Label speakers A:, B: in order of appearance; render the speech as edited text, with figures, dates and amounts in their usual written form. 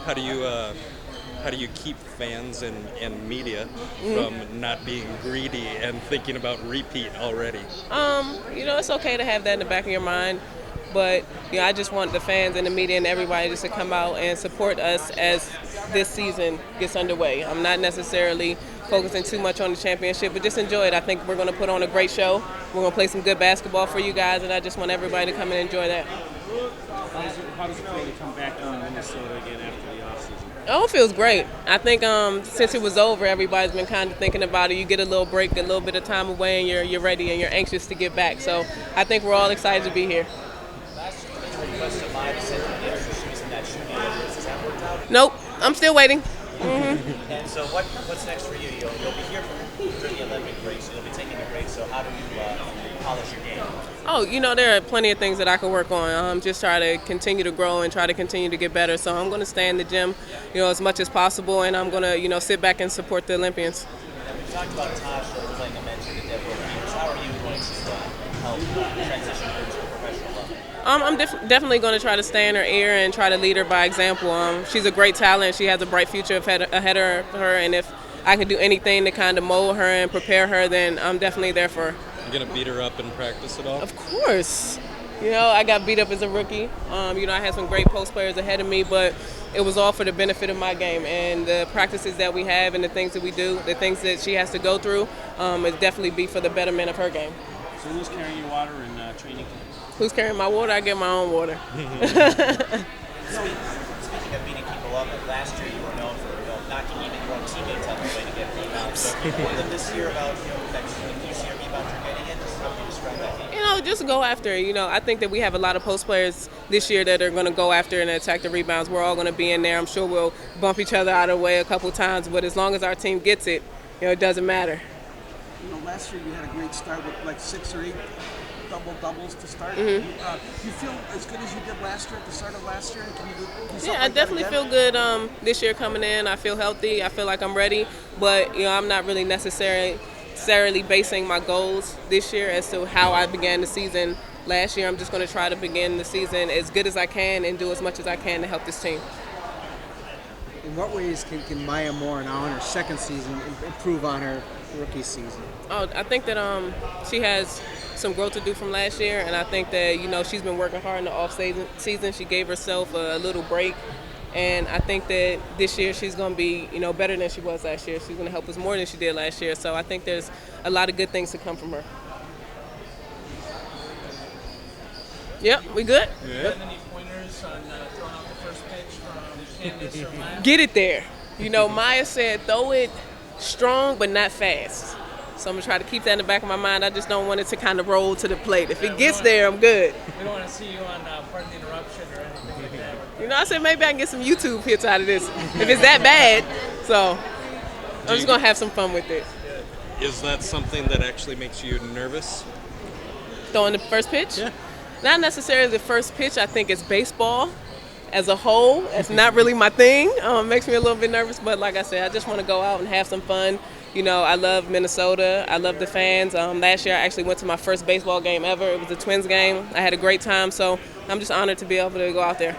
A: How do you keep fans and media from not being greedy and thinking about repeat already?
B: It's okay to have that in the back of your mind, but I just want the fans and the media and everybody just to come out and support us as this season gets underway. I'm not necessarily focusing too much on the championship, but just enjoy it. I think we're going to put on a great show. We're going to play some good basketball for you guys, and I just want everybody to come and enjoy that.
C: How does it feel to come back to Minnesota again after the offseason?
B: Oh, it feels great. I think since it was over, everybody's been kind of thinking about it. You get a little break, a little bit of time away, and you're ready and you're anxious to get back. So I think we're all excited to be here. Nope, I'm still waiting.
D: And so what's next for you? You'll be here during the Olympic break, so you'll be taking a break. So how do you polish your game?
B: Oh, there are plenty of things that I can work on. Just try to continue to grow and try to continue to get better. So I'm going to stay in the gym, as much as possible, and I'm going to, sit back and support the Olympians.
D: And we talked about Taj playing a mentor to Deborah Peters. How are you going to help transition her to a professional level?
B: I'm definitely going to try to stay in her ear and try to lead her by example. She's a great talent. She has a bright future ahead of her, and if I can do anything to kind of mold her and prepare her, then I'm definitely there for her.
A: You gonna beat her up in practice at all?
B: Of course. I got beat up as a rookie. I had some great post players ahead of me, but it was all for the benefit of my game. And the practices that we have and the things that we do, the things that she has to go through, it definitely be for the betterment of her game.
C: So who's carrying your water in training camp?
B: Who's carrying my water? I get my own water.
D: Speaking of beating people up, last year you were known for knocking even your own teammates out of the way to get rebounds. So what did this year about that you see your rebounds you're getting in? How would you describe that game?
B: Just go after it. I think that we have a lot of post players this year that are going to go after and attack the rebounds. We're all going to be in there. I'm sure we'll bump each other out of the way a couple times, but as long as our team gets it, it doesn't matter.
E: Last year you had a great start with like 6 or 8 doubles to start.
B: Mm-hmm.
E: You feel as good as you did last year at the start of last year? Can you do something
B: Yeah, I
E: like
B: definitely
E: that
B: feel
E: again?
B: good this year coming in. I feel healthy. I feel like I'm ready, but I'm not really necessarily basing my goals this year as to how I began the season last year. I'm just going to try to begin the season as good as I can and do as much as I can to help this team.
F: In what ways can Maya Moore now in her second season improve on her rookie season?
B: Oh, I think that she has some growth to do from last year, and I think that she's been working hard in the off season. She gave herself a little break, and I think that this year she's going to be better than she was last year. She's going to help us more than she did last year. So I think there's a lot of good things to come from her. Yep, we good?
A: Yeah.
G: Any pointers on throwing out the first pitch from Candace or Maya?
B: Get it there. Maya said throw it strong but not fast. So I'm going to try to keep that in the back of my mind. I just don't want it to kind of roll to the plate. If it gets there, I'm good.
G: We don't want to see you on Pardon the Interruption or anything like that.
B: I said maybe I can get some YouTube hits out of this if it's that bad. So I'm just going to have some fun with it.
A: Is that something that actually makes you nervous?
B: Throwing the first pitch?
A: Yeah.
B: Not necessarily the first pitch. I think it's baseball as a whole. It's not really my thing. It makes me a little bit nervous, but like I said, I just want to go out and have some fun. I love Minnesota. I love the fans. Last year I actually went to my first baseball game ever. It was a Twins game. I had a great time, so I'm just honored to be able to go out there.